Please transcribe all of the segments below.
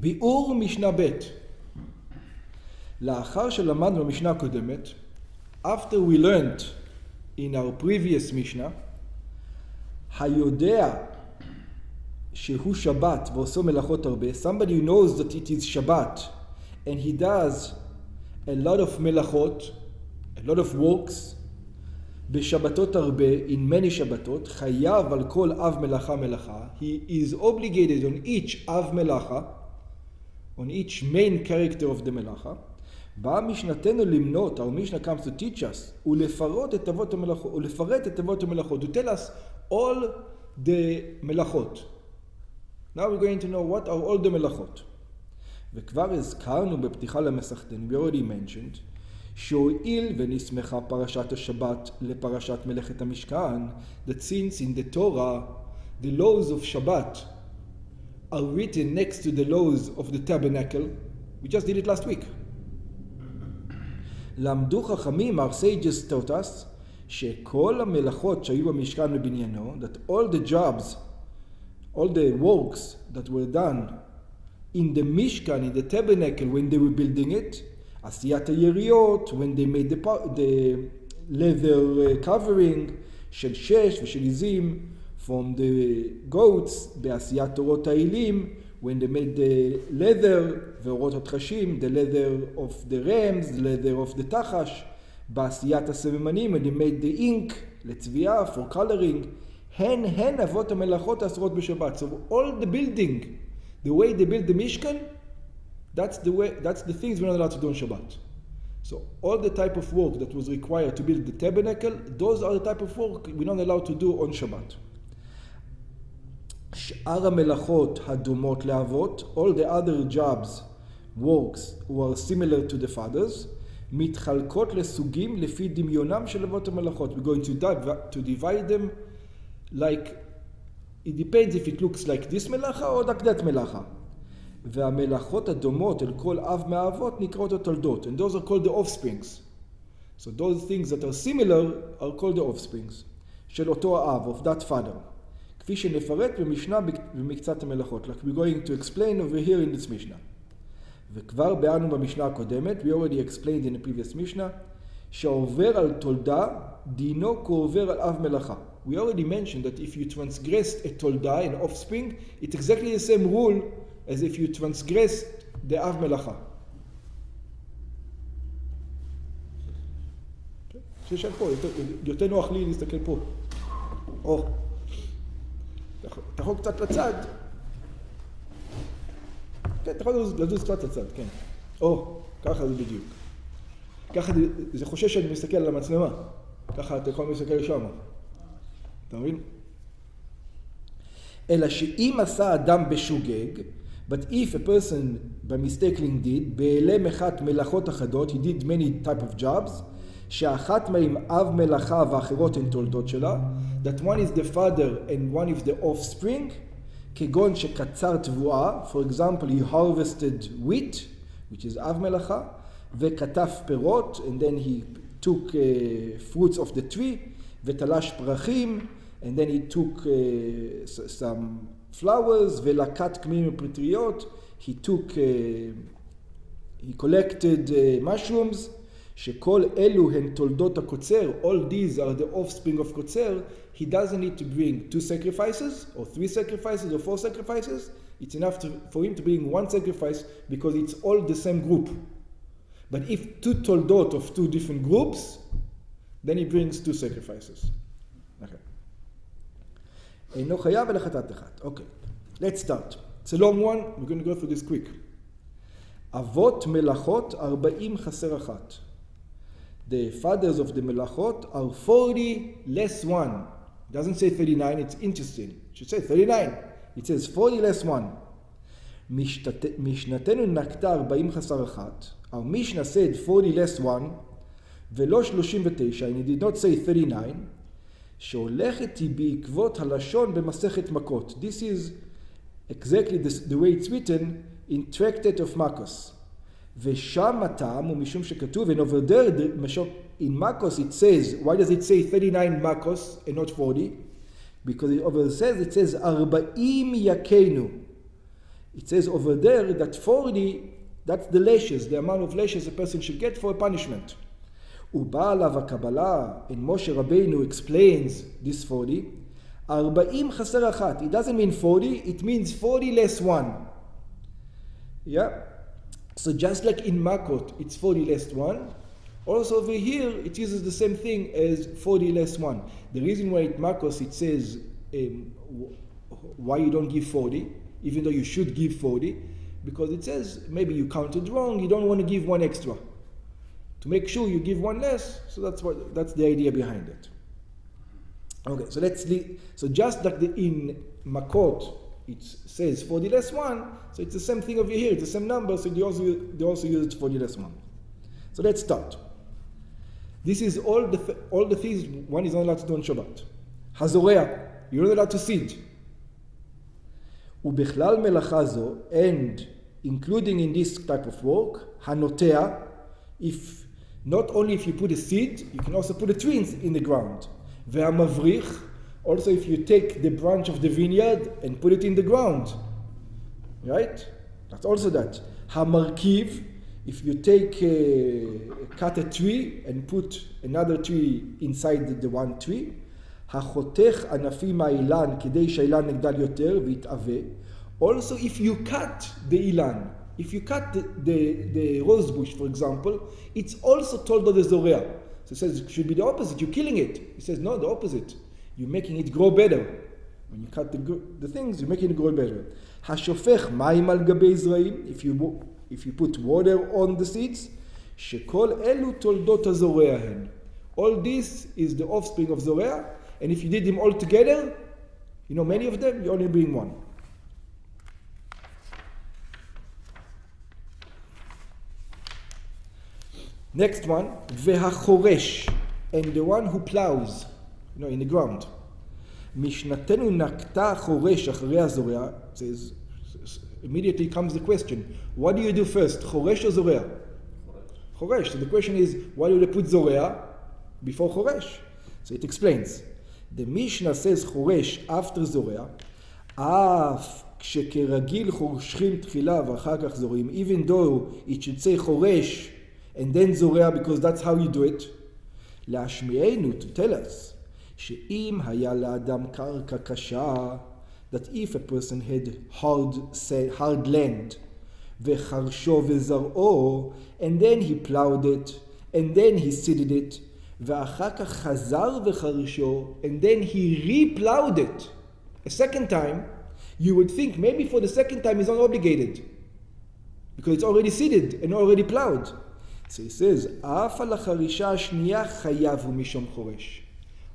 ביאור משנה ב' לאחר שלמדנו במשנה הקודמת, after we learned in our previous Mishnah, היודע שהוא שבת ועושה מלאכות הרבה, somebody who knows that it is Shabbat and he does a lot of מלאכות, a lot of works, בשבתות הרבה, in many שבתות, חייב על כל אב מלאכה מלאכה, he is obligated on each אב מלאכה, on each main character of the מלאכה, באה משנתנו למנות, our Mishnah comes to teach us, ולפרט את תיבות המלאכות, to tell us all the מלאכות. Now we're going to know what are all the מלאכות. וכבר הזכרנו בפתיחה למסכתנו, we already mentioned, שהואיל ונסמכה פרשת השבת לפרשת מלאכת המשכן, that since in the Torah, the laws of Shabbat are written next to the laws of the tabernacle, we just did it last week. למדו חכמים, our sages taught us, שכל המלאכות שהיו במשכן ובניינו, that all the jobs, all the works that were done in the Mishkan, in the tabernacle, when they were building it, עשיית היריות, when they made the leather covering של שש ושל עזים, from the goats, בעשיית אורות העילים, when they made the leather ואורות התחשים, the leather of the rams, the leather of the תחש, בעשיית הסממנים, when they made the ink לצביעה, for coloring, הן אבות המלאכות האסורות בשבת. So all the building, the way they build the Mishkan, that's the things we're not allowed to do on Shabbat. So all the type of work that was required to build the tabernacle, those are the type of work we're not allowed to do on Shabbat. שאר המלאכות הדומות לאבות, all the other jobs, works, who are similar to the fathers, מתחלקות לסוגים לפי דמיונם של אבות המלאכות. We're going to divide them like, it depends if it looks like this מלאכה or like that מלאכה. והמלאכות הדומות אל כל אב מהאבות נקראות התולדות, and those are called the offsprings. So those things that are similar are called the offsprings של אותו האב, of that father. כפי שנפרט במשנה במקצת המלאכות, like we're going to explain over here in this Mishnah. וכבר באנו במשנה הקודמת, we already explained in the previous Mishnah, שעובר על תולדה דינו כעובר על אב מלאכה. We already mentioned that if you transgress a תולדה, an offspring, it's exactly the same rule as if you transgress the אב מלאכה. שישב פה, יותר נוח לי להסתכל פה. אתה יכול קצת לצד. כן, אתה יכול לזוז קצת לצד, כן. ככה זה בדיוק. ככה זה חושש שאני מסתכל על המצלמה. ככה אתה יכול להסתכל לשם. אתה מבין? אלא שאם עשה אדם בשוגג, but if a person by mistaking did, בעלם אחת מלאכות אחדות, he did many type of jobs, שאחת מהם אב מלאכה ואחרות הן תולדות שלה, that one is the father and one is the offspring, כגון שקצר תבואה, for example, he harvested wheat, which is אב מלאכה, וכתף פירות, and then he took fruits of the tree, ותלש פרחים, and then he took some flowers, ולקט קמינים ופטריות, he collected mushrooms, שכל אלו הן תולדות הקוצר, all these are the offspring of קוצר, he doesn't need to bring 2 sacrifices, or 3 sacrifices, or 4 sacrifices, it's enough for him to bring 1 sacrifice, because it's all the same group. But if 2 toldot of 2 different groups, then he brings 2 sacrifices. Okay. אינו חייב אלא חטאת אחת. Okay, let's start. It's a long one, we're going to go through this quick. אבות מלאכות 40 חסר אחת. The fathers of the melachot are 40 less 1. It doesn't say 39, it's interesting. It should say 39. It says 40 less 1. משנתנו נקטה 40 חסר אחת. Our Mishnah said 40 less 1, ולא 39, and it did not say 39, שהולכת היא בעקבות הלשון במסכת מכות. This is exactly the way it's written in Tractate of Makos. ושם הטעם הוא משום שכתוב, and over there, in Makos it says, why does it say 39 Makos and not 40? Because over there it says 40 yakenu. It says over there that 40, that's the lashes, the amount of lashes a person should get for a punishment. ובא עליו הקבלה, and Moshe Rabbeinu explains this 40, 40 חסר אחת. It doesn't mean 40, it means 40 less 1. Yeah? So just like in Makot, it's 40 less 1, also over here, it uses the same thing as 40 less 1. The reason why at Makos it says why you don't give 40, even though you should give 40, because it says maybe you counted wrong, you don't want to give 1 extra. To make sure you give 1 less, so that's the idea behind it. Okay, so so just like in Makot, it says 40 less 1, so it's the same thing over here, it's the same number, so they also use 40 less 1. So let's start. This is all the things one is not allowed to do on Shabbat. Hazorea, you're not allowed to seed. Ubechlal melacha zo, and including in this type of work, hanotea, not only if you put a seed, you can also put a tree in the ground. Ve'amavrich, also if you take the branch of the vineyard and put it in the ground. Right? That's also that. Hamarkiv, if you cut a tree and put another tree inside the one tree, החותך ענפים מהאילן כדי שהאילן נגדל יותר ויתעווה. Also, if you cut the ilan, if you cut the rose bush, for example, it's also told by the Zorea. So it says it should be the opposite. You're killing it. He says no, the opposite. You're making it grow better. When you cut the things, you're making it grow better. השופך מים על גבי זרעים, if you put water on the seeds, שכל אלו תולדות הזורע הן. All this is the offspring of Zorea, and if you did them all together, many of them, you only bring 1. Next one, והחורש, and the one who plows, in the ground. משנתנו נקטה חורש אחרי הזורע, says, immediately comes the question, what do you do first, choresh or zorea? Choresh. So the question is, why do they put zorea before choresh? So it explains. The Mishnah says choresh after zorea, אף כשכרגיל חורשים תחילה ואחר כך זורעים, even though it should say choresh and then zorea because that's how you do it, להשמיענו, to tell us, שאם היה לאדם קרקע קשה, that if a person had hard land, וחרשו וזרעו, and then he plowed it, and then he seeded it, ואחר כך חזר וחרשו, and then he re-plowed it a second time, you would think maybe for the second time he's not obligated, because it's already seeded and already plowed. So he says, אף על החרישה השנייה חייב הוא משום חורש.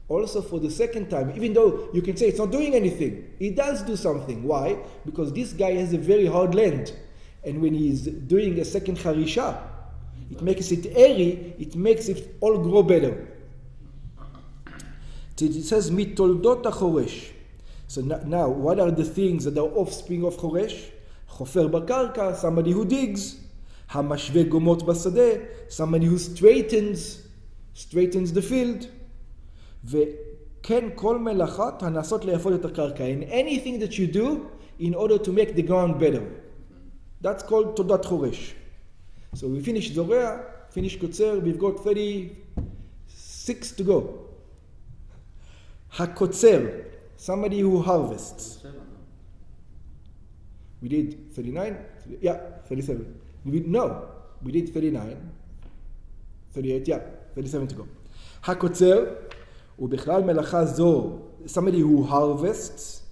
Also for the second time, even though you can say it's not doing anything, it does do something. Why? Because this guy has a very hard land. And when he's doing a second harisha, it makes it airy, it makes it all grow better. So it says, mitoldot ha-choresh. So now, what are the things that are offspring of choresh? Chofer bakarka, somebody who digs. Hamashve gomot basadeh, somebody who straightens the field. וכן כל מלאכת הנעשות ליפות את הקרקע, and anything that you do in order to make the ground better. That's called תולדת חורש. So we finished זורע, finished קוצר, we've got 36 to go. הקוצר, somebody who harvests. We did 39? Yeah, 37. We did 39, 38, yeah, 37 to go. הקוצר, ובכלל מלאכה זו, somebody who harvests,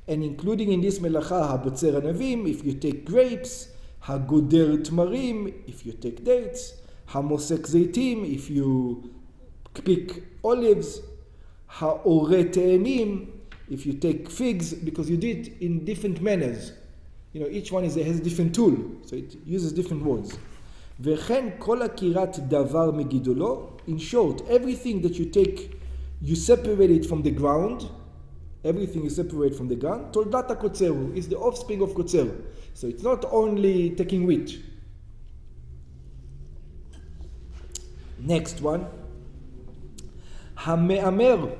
and including in this מלאכה הבוצר ענבים, if you take grapes, הגודר תמרים, if you take dates, המוסק זיתים, if you pick olives, העורה תאנים, if you take figs, because you do it in different manners. Each one has a different tool, so it uses different words. וכן כל עקירת דבר מגידולו, in short, everything that you take, you separate it from the ground. Everything you separate from the ground. Toldat HaKotzeru is the offspring of Kotzeru. So it's not only taking wheat. Next one. Hame'amer.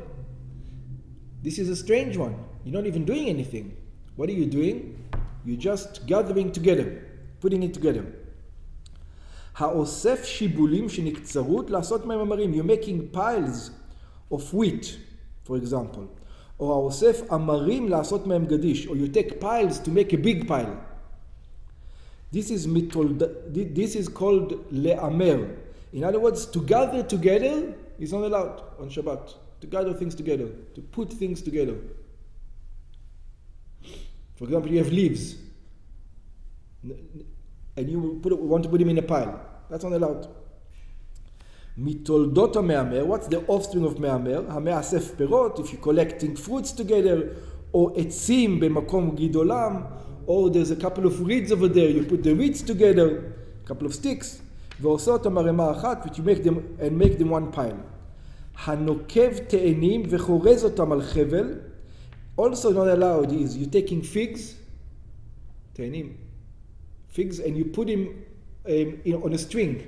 This is a strange one. You're not even doing anything. What are you doing? You're just gathering together, putting it together. האוסף שיבולים שנקצרות לעשות מהם אמרים. You're making piles of wheat, for example. או האוסף אמרים לעשות מהם גדיש. Or you take piles to make a big pile. This is called le'amer. In other words, to gather together is not allowed on Shabbat. To gather things together, to put things together. For example, you have leaves, and you want to put them in a pile. That's not allowed. מתולדות המהמר, what's the offspring of מהמר? המאסף פירות, if you're collecting fruits together, או עצים במקום גידולם, or there's a couple of reeds over there, you put the reeds together, a couple of sticks, ועושה אותם ערימה אחת, which you make them, and make them one pile. הנוקב תאנים וחורז אותם על חבל, also not allowed is you taking figs, תאנים, figs, and you put them on a string.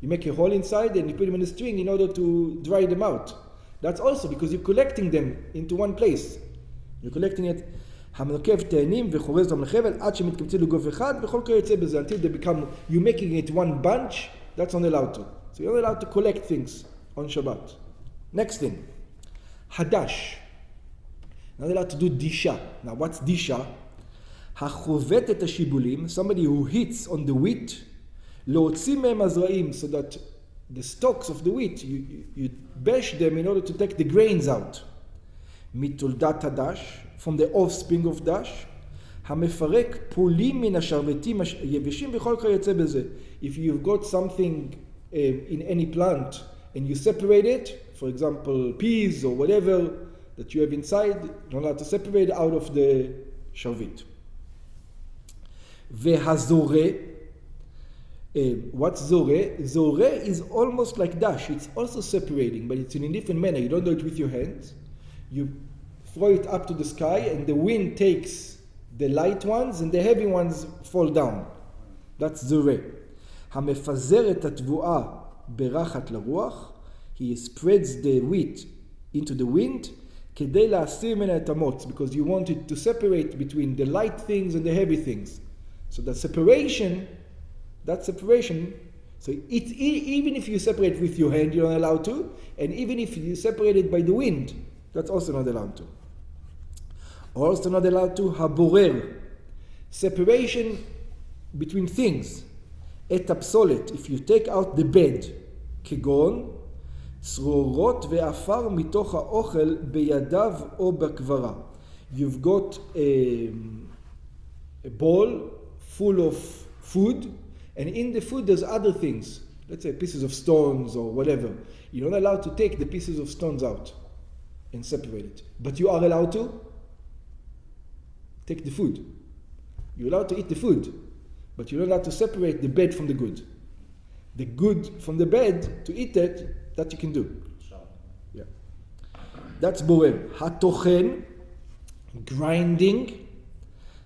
You make a hole inside and you put them on a string in order to dry them out. That's also because you're collecting them into one place. You're collecting it. המנוקב תאנים וחורז אותם לחבל עד שמתקבצים לגוף אחד וכל כיוצא בזה until they become, you're making it one bunch, that's not allowed to. So you're not allowed to collect things on Shabbat. Next thing, hadash. Not allowed to do disha. Now what's disha? החובט את השיבולים, somebody who hits on the wheat, להוציא מהם הזרעים, so that the stalks of the wheat, you bash them in order to take the grains out. מתולדת הדש, from the offspring of dash, המפרק פולים מן השרבטים היבשים וכל כיוצא בזה. If you've got something in any plant and you separate it, for example peas or whatever that you have inside, you're not allowed to separate out of the שרביט. והזורה, what's zore? Zore is almost like dash. It's also separating, but it's in a different manner. You don't do it with your hands. You throw it up to the sky, and the wind takes the light ones, and the heavy ones fall down. That's zore. המפזר את התבואה ברחת לרוח. He spreads the wheat into the wind, כדי להסיר ממנה את המוץ, because you want it to separate between the light things and the heavy things. So the separation, that separation, so it's even if you separate with your hand, you're not allowed to, and even if you separate it by the wind, that's also not allowed to. Also not allowed to, haborer, separation between things. את הפסולת, if you take out the bed, כגון, צרורות ועפר מתוך האוכל בידיו או בקברה. You've got a bowl full of food, and in the food there's other things, let's say pieces of stones or whatever. You're not allowed to take the pieces of stones out and separate it, but you are allowed to take the food. You're allowed to eat the food, but you're not allowed to separate the bad from the good. The good from the bad, to eat it, that you can do. Yeah. That's boer. Hatochen, grinding.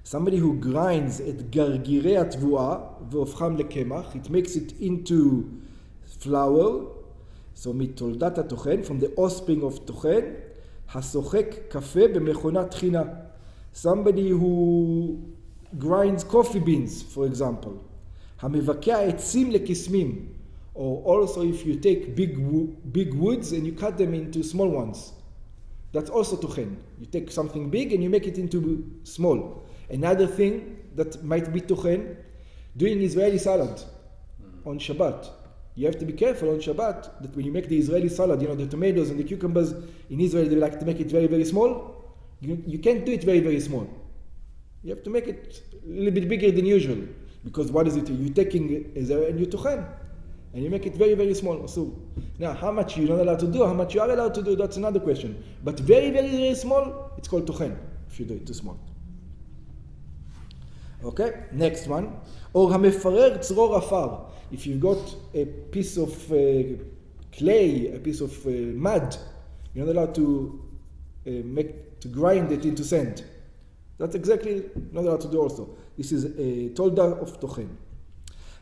Somebody who grinds את גרגירי התבואה והופכם לקמח, it makes it into flour. So מתולדת התוכן, from the offspring of תוכן, השוחק קפה במכונת תחינה. Somebody who grinds coffee beans, for example. המבקע עצים לקסמים. Or also if you take big woods and you cut them into small ones. That's also תוכן. You take something big and you make it into small. Another thing that might be tochen, doing Israeli salad on Shabbat. You have to be careful on Shabbat that when you make the Israeli salad, you know, the tomatoes and the cucumbers in Israel, they like to make it very, very small. You can't do it very, very small. You have to make it a little bit bigger than usual. Because what is it? You're taking Israel and you tochen. And you make it very, very small. So now, how much you're not allowed to do, how much you are allowed to do, that's another question. But very, very, very small, it's called tochen, if you do it too small. Okay, next one. Or המפרר צרור עפר. If you've got a piece of clay, a piece of mud, you're not allowed to grind it into sand. That's exactly not allowed to do also. This is a tolda of tochen.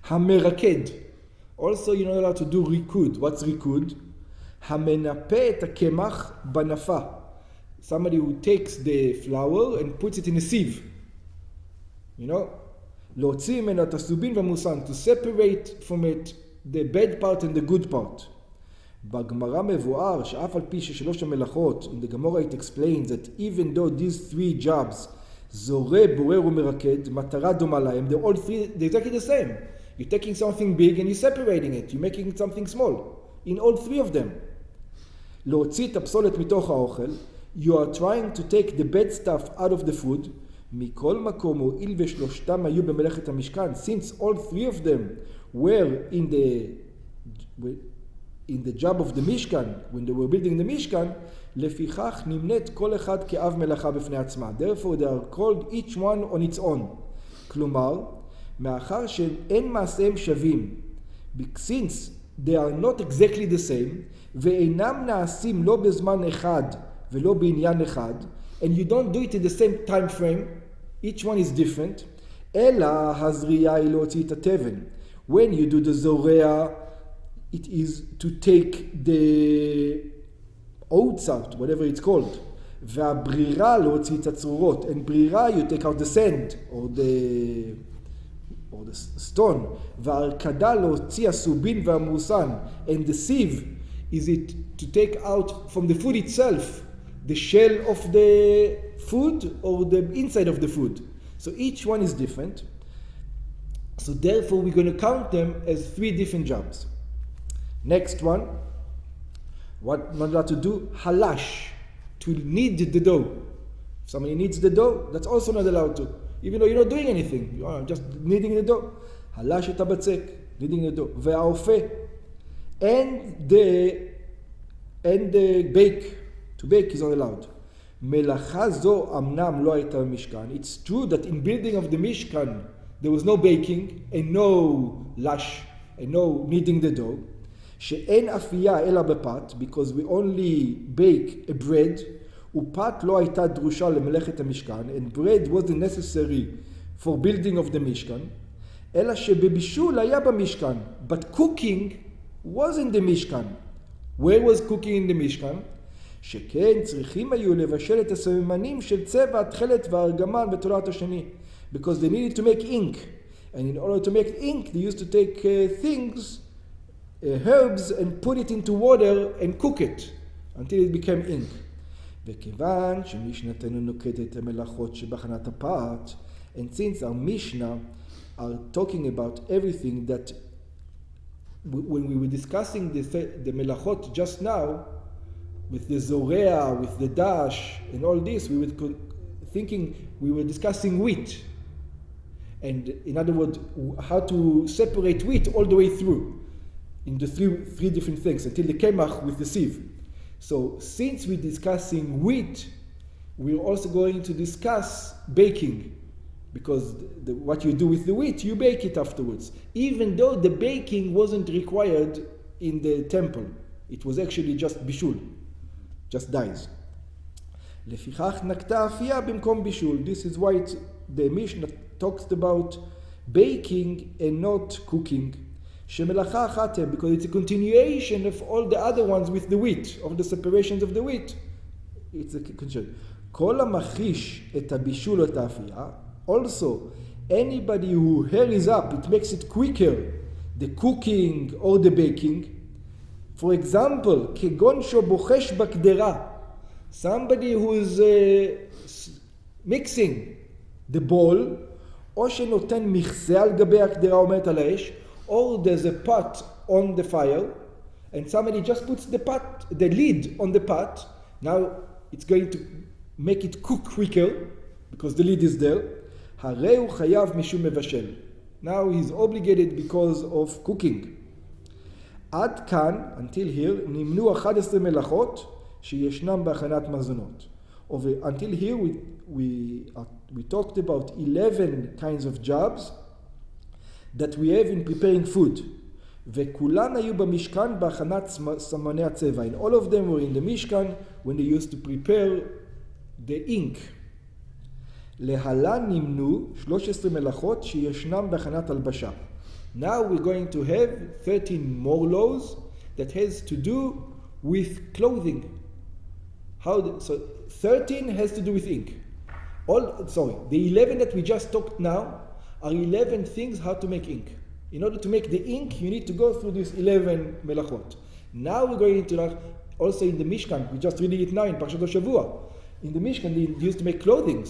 המרקד. Also you're not allowed to do rikud. What's rikud? המנפה את הקמח בנפה. Somebody who takes the flour and puts it in a sieve. You know? להוציא ממנו את הסובין והמוסן, to separate from it the bad part and the good part. בגמרא מבואר שאף על פי ששלוש המלאכות, in the Gemara it explains that even though these three jobs, זורע, בורר ומרקד, מטרה דומה להם, they're all three, they're exactly the same. You're taking something big and you're separating it, you're making it something small. In all three of them. להוציא את הפסולת מתוך האוכל, you are trying to take the bad stuff out of the food, מכל מקום הואיל ושלושתם היו במלאכת המשכן, since all three of them were in the job of the Mishkan, when they were building the Mishkan, לפיכך נמנית כל אחד כאב מלאכה בפני עצמה. Therefore they are called each one on its own. כלומר, מאחר שאין מעשיהם שווים, since they are not exactly the same, ואינם נעשים לא בזמן אחד ולא בעניין אחד, and you don't do it in the same time frame, each one is different, אלא הזריעה היא להוציא את התבן. When you do the זורע, it is to take the oats out, whatever it's called. והברירה להוציא את הצרורות. And ברירה, you take out the sand, or the stone. וההרקדה להוציא הסובין והמוסן. And the sieve, is it to take out from the food itself, the shell of the food, or the inside of the food. So each one is different. So therefore we're going to count them as three different jobs. Next one, what not allowed to do? Halash, to knead the dough. If somebody kneads the dough, that's also not allowed to. Even though you're not doing anything, you are just kneading the dough. Halash et habatzek, kneading the dough. Ve'aofeh, and the bake. To bake is not allowed. Melacha zo amnam lo hayta b'mishkan. It's true that in building of the Mishkan, there was no baking and no lash and no kneading the dough. שאין אפייה אלא בפת, because we only bake a bread, ופת לא הייתה דרושה למלאכת המשכן, and bread wasn't necessary for building of the Mishkan, אלא שבבישול היה במשכן, but cooking was in the Mishkan. Where was cooking in the Mishkan? שכן צריכים היו לבשל את הסממנים של צבע, תכלת והארגמן ותולעת השני, because they needed to make ink, and in order to make ink they used to take things, herbs, and put it into water and cook it until it became ink. וכיוון שמשנתנו נוקטת את המלאכות שבהכנת הפת, and since our Mishnah are talking about everything that when we were discussing the melachot just now, with the zorea, with the dash, and all this, we were thinking we were discussing wheat. And in other words, how to separate wheat all the way through in the three different things until the kemach with the sieve. So since we're discussing wheat, we're also going to discuss baking, because what you do with the wheat, you bake it afterwards. Even though the baking wasn't required in the temple, it was actually just bishul, just dyes. לפיכך נקטה אפייה במקום בישול. This is why the Mishnah talks about baking and not cooking. שמלאכה אחת הם, because it's a continuation of all the other ones with the wheat, of the separations of the wheat. It's a continuation. כל המחיש את הבישול או את האפייה, also anybody who hurries up, it makes it quicker, the cooking or the baking. For example, כגון שבוחש בקדרה, somebody who is mixing the bowl, או שנותן מכסה על גבי הקדרה עומדת על האש, or there's a pot on the fire, and somebody just puts the lid on the pot. Now it's going to make it cook quicker, because the lid is there. הרי הוא חייב משום מבשל. Now he's obligated because of cooking. עד כאן, until here, נמנו 11 מלאכות שישנם בהכנת מזונות. Until here we talked about 11 kinds of jobs that we have in preparing food. וכולן היו במשכן בהכנת סמני הצבע. And all of them were in the Mishkan when they used to prepare the ink. להלן נמנו 13 מלאכות שישנם בהכנת הלבשה. Now we're going to have 13 more laws that has to do with clothing. So 13 has to do with ink. The 11 that we just talked now are 11 things how to make ink. In order to make the ink, you need to go through these 11 melachot. Now we're going into also in the Mishkan, we're just reading it now in Parshat Shavua. In the Mishkan, they used to make clothing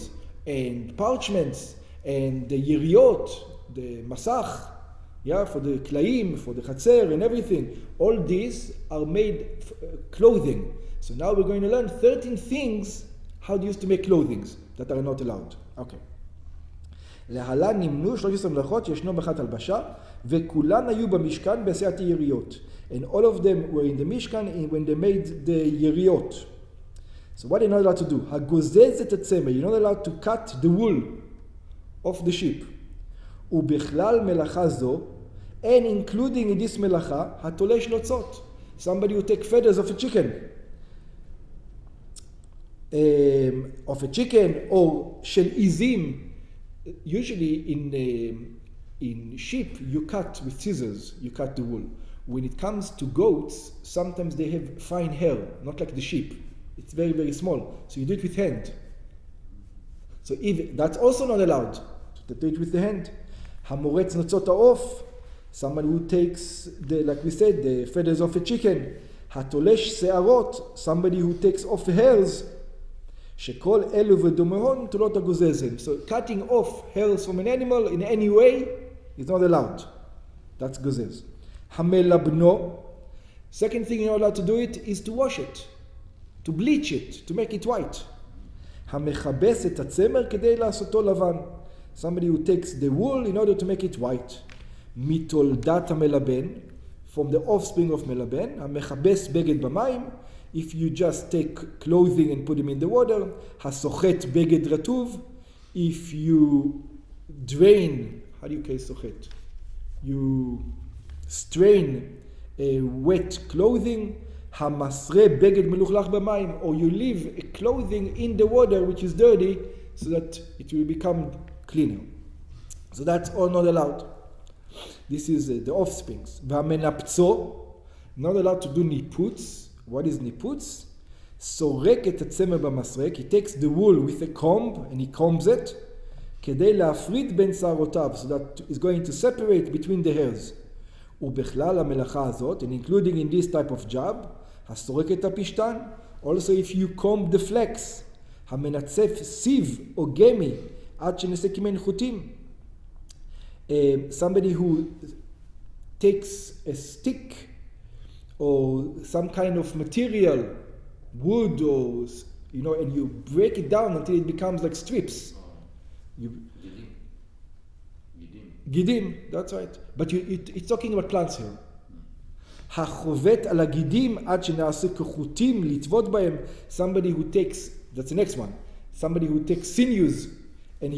and parchments and the yeriot, the masach, for the klaim, for the chatzer and everything. All these are made clothing. So now we're going to learn 13 things how they used to make clothing that are not allowed. Okay. להלן נמנו 13 מלאכות שישנו בחת הלבשה, וכולן היו במשכן בעשיית יריות. And all of them were in the Mishkan when they made the yeriot. So what are you not allowed to do? הגוזז את הצמר. You're not allowed to cut the wool of the sheep. ובכלל מלאכה זו, and including in this מלאכה, התולש נוצות. Somebody who take feathers of a chicken. Or של עיזים. Usually in sheep you cut with scissors, you cut the wool. When it comes to goats, sometimes they have fine hair, not like the sheep. It's very, very small. So you do it with hand. So that's also not allowed, to do it with the hand. המורץ נוצות העוף, someone who takes, like we said, the feathers of a chicken. התולש שערות, somebody who takes off hairs. שכל אלו ודומהון תולות הגוזזם. So cutting off hairs from an animal in any way is not allowed. That's gozez. המלבנו, second thing you're not allowed to do it is to wash it, to bleach it, to make it white. המכבס את הצמר כדי לעשותו לבן. Somebody who takes the wool in order to make it white. מתולדת המלבן, from the offspring of מלבן, המכבס בגד במים, if you just take clothing and put them in the water, הסוחט בגד רטוב, if you drain, how do you say סוחט? You strain wet clothing, המסרה בגד מלוכלך במים, or you leave a clothing in the water which is dirty so that it will become cleaner. So that's all not allowed. This is the offsprings. והמנפצו, not allowed to do niputs. What is niputs? סורק את הצמר במסרק. He takes the wool with a comb and he combs it כדי להפריד בין שערותיו, so that is going to separate between the hairs. ובכלל המלאכה הזאת, and including in this type of job, הסורק את הפשתן, also if you comb the flax, המנצף סיב או גמי עד שנעשה כמן חוטים. Somebody who takes a stick or some kind of material, wood or, and you break it down until it becomes like strips. Gidim, that's right. But it's talking about plants here. החובט על הגידים עד שנעשה כחוטים לטוות בהם. Somebody who takes, that's the next one, somebody who takes sinews and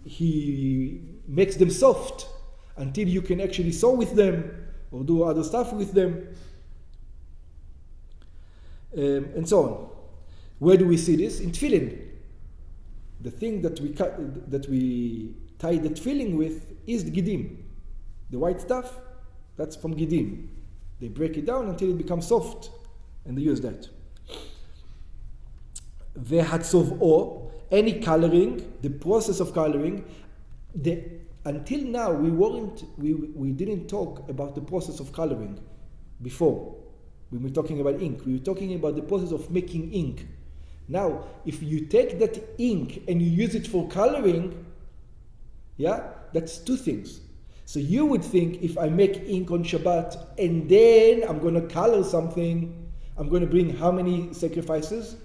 he makes them soft until you can actually sew with them or do other stuff with them. And so on. Where do we see this? In tefillin. The thing that we tie the tefillin with is the gidim. The white stuff, that's from gidim. They break it down until it becomes soft, and they use that. והצובעו, any coloring, the process of coloring. Until now, we didn't talk about the process of coloring before. When we're talking about ink, we were talking about the process of making ink. Now, if you take that ink and you use it for coloring, that's two things. So you would think if I make ink on Shabbat and then I'm going to color something, I'm going to bring how many sacrifices?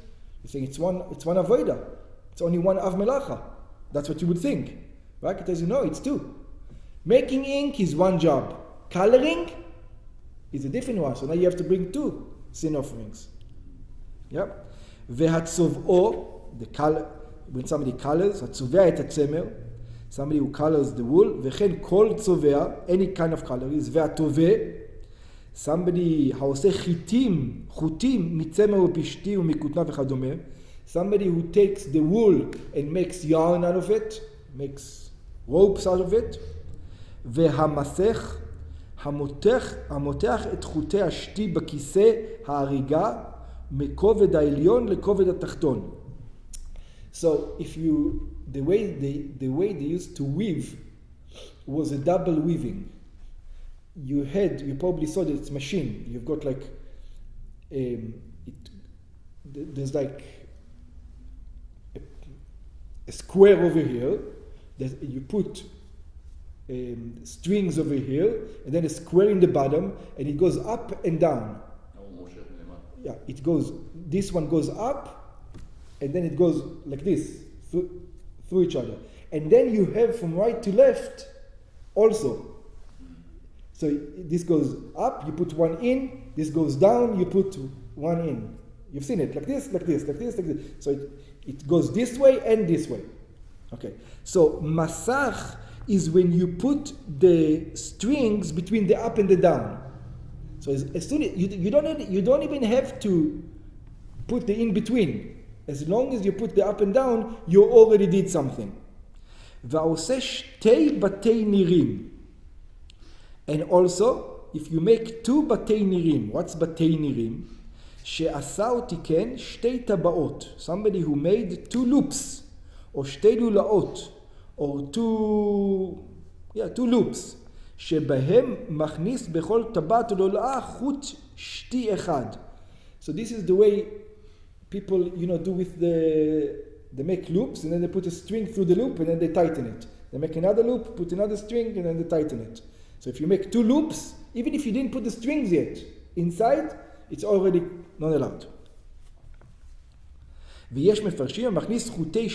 You think it's one avodah. It's only one av melacha. That's what you would think. Right? It tells you, no, it's two. Making ink is one job. Coloring is a different one. So now you have to bring two sin offerings. Yep. והצובעו, the color, when somebody colors, הצובע את הצמר, somebody who colors the wool, וכן כל צובע, any kind of color is, והטובע, somebody העושה חוטים מצמר ופשתי ומכותנה וכדומה, somebody who takes the wool and makes yarn out of it, makes ropes out of it, והמסך, המותח את חוטי השתי בכיסא ההריגה, מכובד העליון לכובד התחתון. So the way they used to weave was a double weaving. You probably saw this machine. You've got like, there's like a square over here that you put strings over here, and then a square in the bottom, and it goes up and down. Yeah, it goes. This one goes up, and then it goes like this through each other, and then you have from right to left also. So this goes up, you put one in. This goes down, you put one in. You've seen it like this, like this, like this, like this. So it goes this way and this way. Okay. So masach is when you put the strings between the up and the down. So as soon as you don't even have to put the in between. As long as you put the up and down, you already did something. ועושה שתי בתי נירים. And also, if you make two בתי נירים, what's בתי נירים? שעשה אותי כן שתי טבעות. Somebody who made two loops, או שתי לולאות, or two loops, שבהם מכניס בכל טבעת או לולאה חוט שתי אחד. So this is the way people, do with they make loops, and then they put a string through the loop, and then they tighten it. They make another loop, put another string, and then they tighten it. So if you make two loops, even if you didn't put the strings yet inside, it's already not allowed. ויש מפרשים המכניס חוטי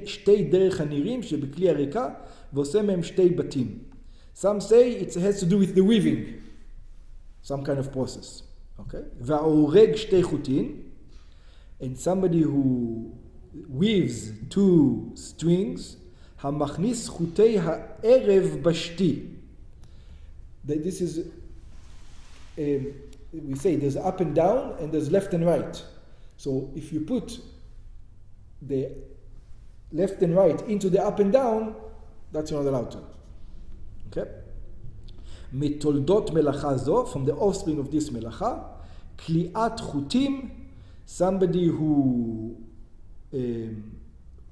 שתי דרך הנירים שבכלי הריקה ועושה מהם שתי בתים. Some say it has to do with the weaving, some kind of process. Okay? והאורג שתי חוטין, and somebody who weaves two strings, המכניס חוטי הערב בשתי. This is, we say there's up and down and there's left and right. So if you put the left and right into the up and down, that's not allowed to. Okay? מתולדות מלאכה זו, from the offspring of this מלאכה, קליעת חוטים, somebody who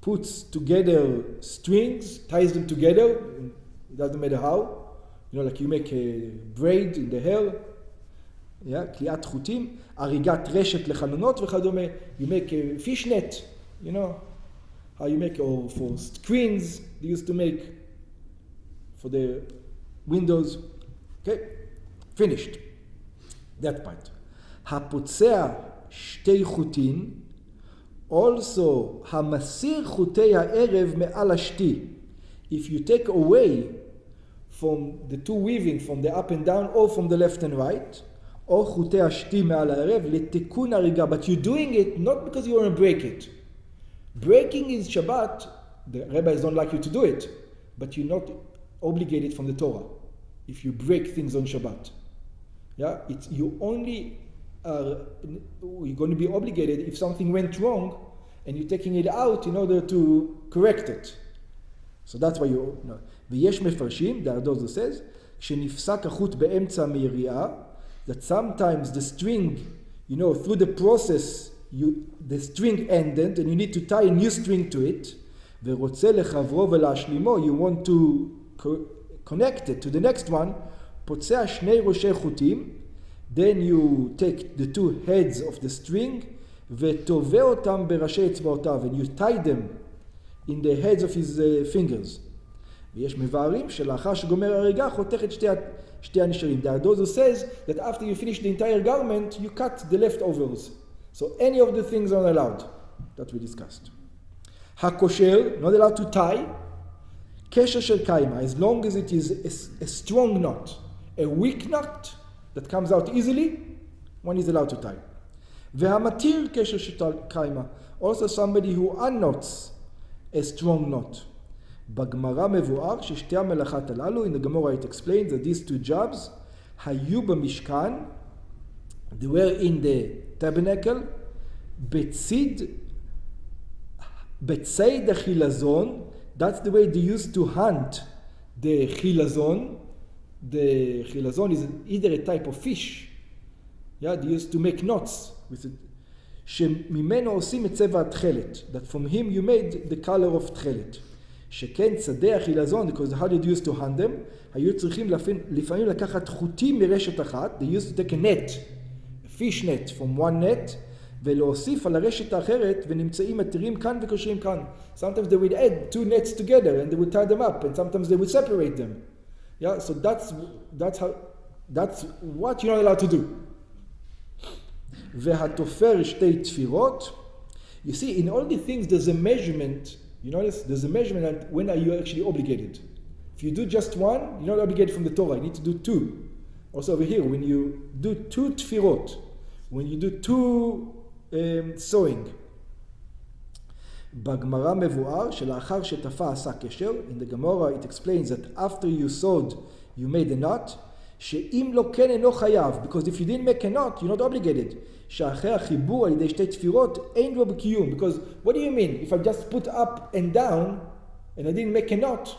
puts together strings, ties them together, it doesn't matter how. Like you make a braid in the hair, קליעת חוטים, אריגת רשת לחלונות וכדומה. You make a fishnet, how you make, or for screens, they used to make for the windows. Okay, finished. That part. הפוצע שתי חוטין, also המסיר חוטי הערב מעל השתי. If you take away from the two weaving, from the up and down, or from the left and right, or חוטי השתי מעל הערב, לתיקון הריגה. But you're doing it not because you want to break it. Breaking is Shabbat. The rabbis don't like you to do it, but you're not obligated from the Torah if you break things on Shabbat. You only you're going to be obligated if something went wrong and you're taking it out in order to correct it. So that's why you know. ויש מפרשים, the Ardozo says, כשנפסק החוט באמצע מיריעה, that sometimes the string, through the process, the string ended and you need to tie a new string to it, ורוצה לחברו ולהשלימו, you want to connect it to the next one, פוצע שני ראשי חוטים, then you take the two heads of the string, ותובע אותם בראשי אצבעותיו, and you tie them in the heads of his fingers. ויש מבארים שלאחר שגומר הריגה חותך את שתי הנשארים. The Ardozo says that after you finish the entire garment, you cut the leftovers. So any of the things are allowed that we discussed. הקושר, not allowed to tie. קשר של קיימה, as long as it is a strong knot. A weak knot that comes out easily, one is allowed to tie. והמתיר קשר של קיימה, also somebody who unknots a strong knot. בגמרא מבואר ששתי המלאכות הללו, in the Gemara it explains that these two jobs היו במשכן, they were in the tabernacle, בציד החילזון, that's the way they used to hunt the חילזון. The חילזון is either a type of fish, they used to make knots with it. שממנו עושים את צבע התכלת. That from him you made the color of תכלת. שכן צדי החילזון, because how did you used to hunt them, היו צריכים לפעמים לקחת חוטים מרשת אחת, they used to take a net, a fish net from one net, ולהוסיף על הרשת האחרת, ונמצאים מתירים כאן וקושרים כאן. Sometimes they would add two nets together, and they would tie them up, and sometimes they would separate them. Yeah, so that's what you're not allowed to do. והתופר שתי תפירות. You see, in all the things there's a measurement. You notice there's a measurement when are you actually obligated. If you do just one, you're not obligated from the Torah. You need to do two. Also over here, when you do two tfirot, when you do two sewing, בגמרא מבואר שלאחר שתפה עשה קשר, in the Gemara it explains that after you sewed, you made a knot, שאם לא כן אינו חייב, because if you didn't make a knot, you're not obligated. שאחרי החיבור על ידי שתי תפירות, אין לו בקיום. Because what do you mean? If I just put up and down, and I didn't make a knot,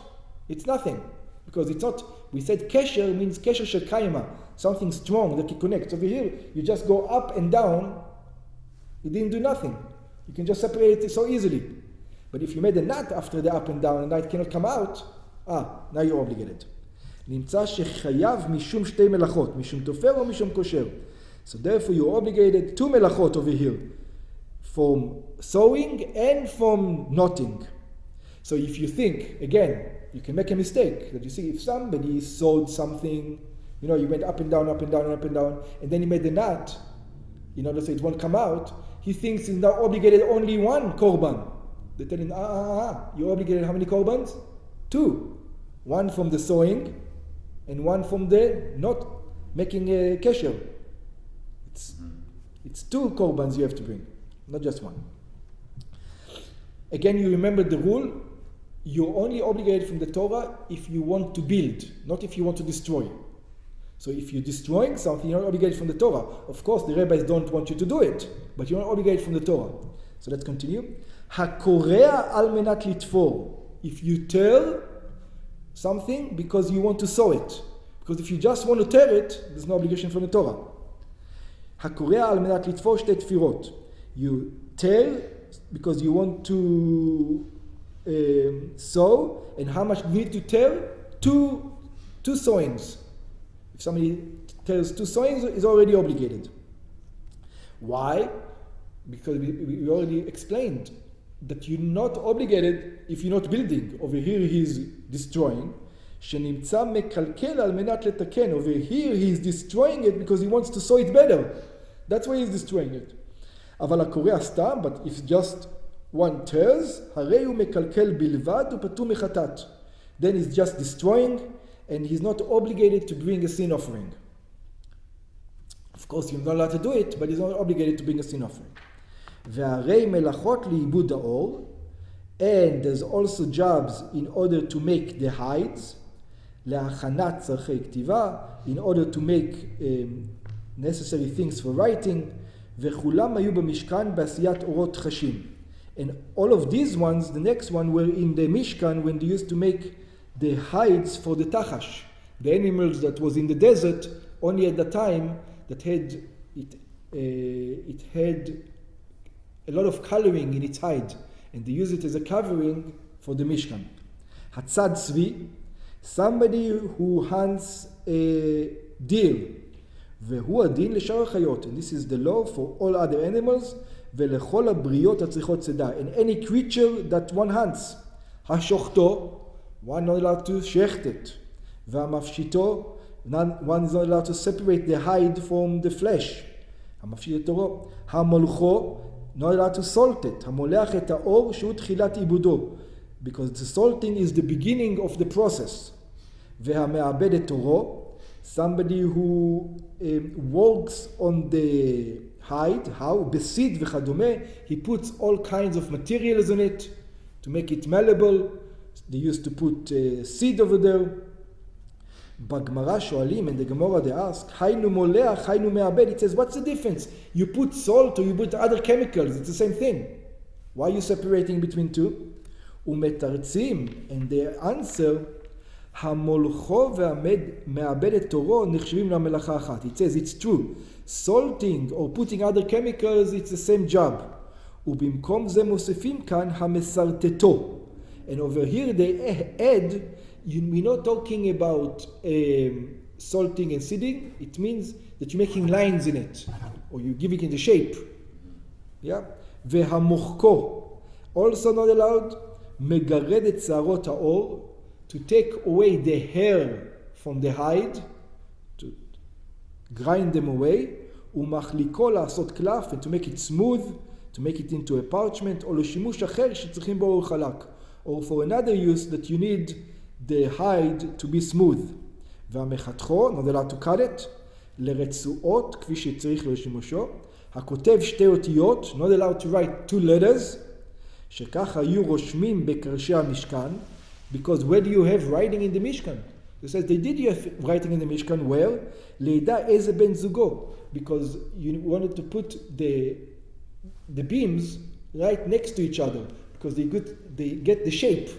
it's nothing. Because it's not, we said kesher means kesher של קיימה, something strong that it connects. Over here, you just go up and down, you didn't do nothing. You can just separate it so easily. But if you made a knot after the up and down, and it cannot come out, now you're obligated. נמצא שחייב משום שתי מלאכות, משום תופר או משום קושר. So therefore you're obligated two melachot over here, from sewing and from knotting. So if you think, again, you can make a mistake, that you see if somebody sewed something, you know, you went up and down, up and down, up and down, and then he made the knot, in order so it won't come out, he thinks he's now obligated only one korban. They tell him, you're obligated how many korbans? Two. One from the sewing, and one from the not making a kesher. It's two korbans you have to bring, not just one. Again, you remember the rule, you're only obligated from the Torah if you want to build, not if you want to destroy. So if you're destroying something, you're not obligated from the Torah. Of course, the rabbis don't want you to do it, but you're not obligated from the Torah. So let's continue. הקורע על מנת לתפור. If you tear something because you want to sew it. Because if you just want to tear it, there's no obligation from the Torah. הקורע על מנת לתפור שתי תפירות. You tear because you want to sew, and how much you need to tear? Two sewings. If somebody tears two sewings, is already obligated. Why? Because we already explained that you're not obligated if you're not building. Over here he's destroying. שנמצא מקלקל על מנת לתקן. Over here he's destroying it because he wants to sew it better. That's why he's destroying it. אבל הקורע סתם, but if just one tears, הרי הוא מקלקל בלבד ופטור מחטאת. Then he's just destroying, and he's not obligated to bring a sin offering. Of course, you're not allowed to do it, but he's not obligated to bring a sin offering. והרי מלאכות לעיבוד האור, and there's also jobs in order to make the hides, להכנת צרכי כתיבה, in order to make necessary things for writing, וכולם היו במשכן בעשיית אורות חשים. And all of these ones, the next one, were in the Mishkan when they used to make the hides for the tachash, the animals that was in the desert, only at the time that had it had a lot of coloring in its hide, and they use it as a covering for the Mishkan. Hatzad Tzvi, somebody who hunts a deer, והוא הדין לשאר החיות, and this is the law for all other animals, ולכל הבריות הצריכות צידה, and any creature that one hunts. השוחטו, one not allowed to shecht it, והמפשיטו, one is not allowed to separate the hide from the flesh. המפשיט את אורו. המולכו, not allowed to salt it. המולח את האור שהוא תחילת עיבודו, because the salting is the beginning of the process. והמעבד את אורו, somebody who works on the hide, how? בסיד וכדומה, he puts all kinds of materials on it to make it malleable. They used to put seed over there. בגמרא שואלים, and the Gemara they ask, היינו מולח, היינו מעבד. It says, what's the difference? You put salt or you put other chemicals, it's the same thing. Why are you separating between two? ומתרצים, and they answer, המולכו והמעבד את תורו נחשבים למלאכה אחת. It says it's true. Salting or putting other chemicals, it's the same job. ובמקום זה מוסיפים כאן המסרטטו. And over here they add, we're not talking about salting and seeding. It means that you're making lines in it, or you're giving it a shape. Yeah? והמוחקו, also not allowed, מגרד את שערות העור, to take away the hair from the hide, to grind them away, ומחליקו לעשות קלף, and to make it smooth, to make it into a parchment, או לשימוש אחר שצריכים בו אור חלק, or for another use that you need the hide to be smooth. והמחתכו, not allowed to cut it, לרצועות, כפי שצריך לשימושו, הכותב שתי אותיות, not allowed to write two letters, שכך היו רושמים בקרשי המשכן, because where do you have writing in the Mishkan? It says they did have writing in the Mishkan where? לידע איזה בן זוגו, because you wanted to put the beams right next to each other, because they get the shape,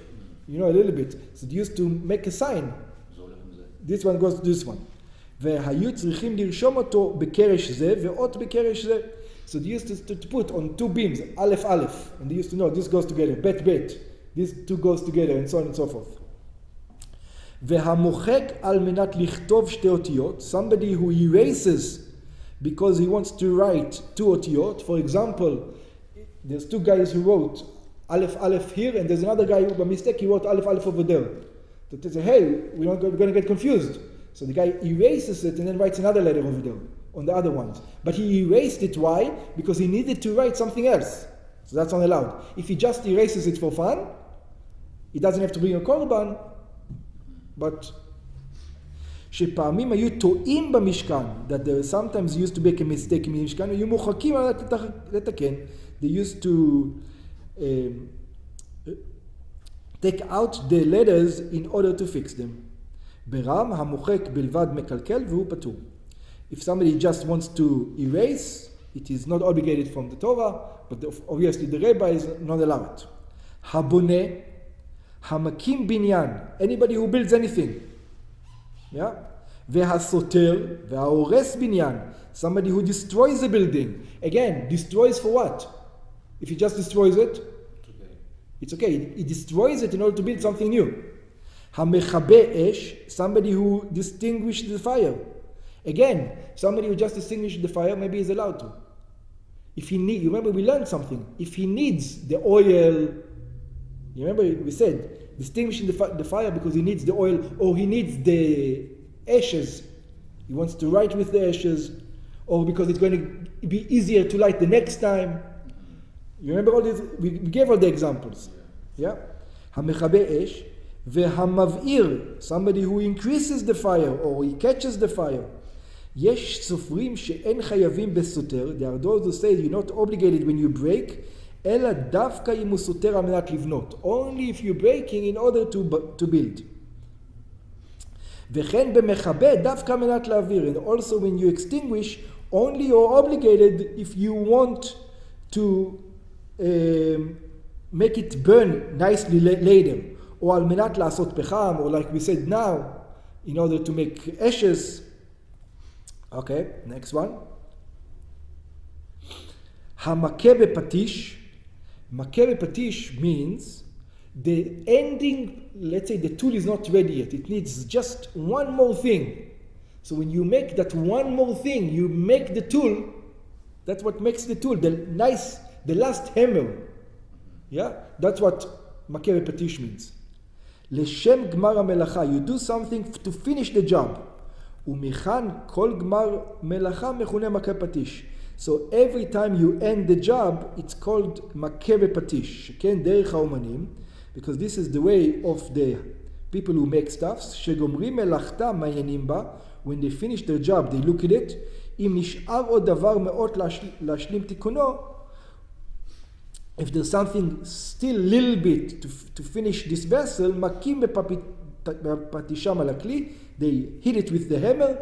you know, a little bit. So they used to make a sign. This one goes to this one. והיו צריכים לרשום אותו בקרש זה ואות בקרש זה. So they used to put on two beams, aleph aleph, and they used to know this goes together, bet bet, these two goes together, and so on and so forth. והמוחק על מנת לכתוב שתי אותיות, somebody who erases because he wants to write two אותיות. For example, there's two guys who wrote aleph aleph here, and there's another guy who by mistake he wrote aleph aleph over there. So they say, hey, we're going to get confused. So the guy erases it and then writes another letter over there on the other ones. But he erased it, why? Because he needed to write something else. So that's not allowed. If he just erases it for fun, he doesn't have to bring a korban, but שפעמים היו טועים במשכן, that they sometimes used to make a mistake במשכן, היו מוחקים על לתקן. They used to take out the letters in order to fix them. ברם המוחק בלבד מקלקל והוא פטור. If somebody just wants to erase, it is not obligated from the Torah, but obviously the rabbi is not allowed. הבונה, המקים בניין, anybody who builds anything. Yeah? והסותר, וההורס בניין, somebody who destroys a building. Again, destroys for what? If he just destroys it, it's okay. He destroys it in order to build something new. המכבה אש, somebody who distinguished the fire. Again, somebody who just distinguished the fire, maybe is allowed to. If he need, you remember we learned something. If he needs the oil, you remember we said, distinguishing the fire because he needs the oil, or he needs the ashes. He wants to write with the ashes, or because it's going to be easier to light the next time. You remember all this? We gave all the examples. Yeah? המכבה אש, והמבעיר, somebody who increases the fire, or he catches the fire. יש סופרים שאין חייבים בסותר, there are those who say you're not obligated when you break, אלא דווקא אם הוא סותר על מנת לבנות. Only if you're breaking in order to build. וכן במכבה דווקא על מנת להעביר. And also when you extinguish, only you're obligated if you want to make it burn nicely later. או על מנת לעשות פחם, or like we said now, in order to make ashes. Okay, next one. המכה בפטיש. מכה בפטיש means the ending, let's say the tool is not ready yet. It needs just one more thing. So when you make that one more thing, you make the tool, that's what makes the tool, the last hammer. Yeah? That's what מכה בפטיש means. לשם גמר המלאכה, you do something to finish the job. ומכאן כל גמר מלאכה מכונה מכה פטיש. So every time you end the job, it's called מכה בפטיש. שכן דרך האומנים, because this is the way of the people who make stuffs, שגומרים מלאכתם מעיינים בה, when they finish their job, they look at it, אם נשאר עוד דבר מאות להשלים תיקונו, if there's something still a little bit to finish this vessel, מכים בפטישם על הכלי, they hit it with the hammer,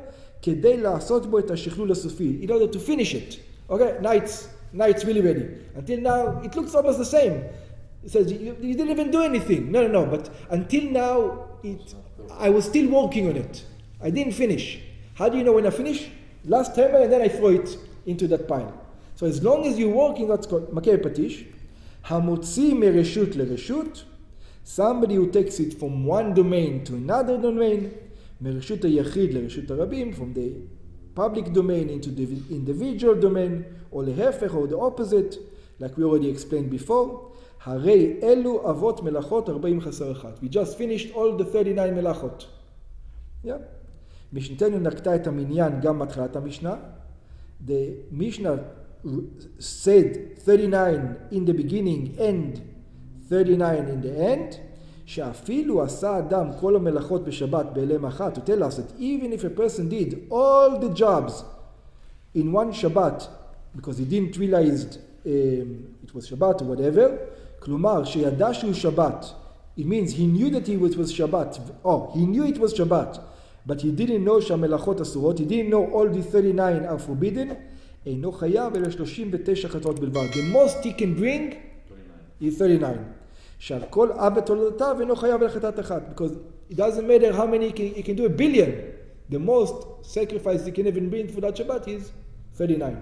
כדי לעשות בו את השכלול הסופי, in order to finish it. Okay, now it's really ready. Until now, it looks almost the same. He says, you didn't even do anything. No, but until now, I was still working on it. I didn't finish. How do you know when I finish? Last hammer, and then I throw it into that pile. So as long as you're working, that's called makeh patish. Hamotzi mereshut lereshut. Somebody who takes it from one domain to another domain. Mereshut hayachid lereshut harabim. From the public domain into the individual domain. Or lehefech, or the opposite. Like we already explained before. Harei elu avot melachot 40 chasar echat. We just finished all the 39 melachot. Yeah. משנתנו נקטה את המניין גם מתחילת המשנה. The Mishnah said 39 in the beginning and 39 in the end. שאפילו עשה אדם כל המלאכות בשבת בהלם אחת. To tell us that even if a person did all the jobs in one Shabbat, because he didn't realize it was Shabbat or whatever, כלומר שידע שהוא שבת, it means he knew that it was Shabbat, he knew it was Shabbat, but he didn't know שהמלאכות אסורות, he didn't know all the 39 are forbidden, אינו חייב אלא 39 חטאות בלבד. The most he can bring is 39. שעל כל אב ותולדותיו אינו חייב אלא חטאת אחת, because it doesn't matter how many he can do, a billion. The most sacrifice he can even bring for that Shabbat is 39.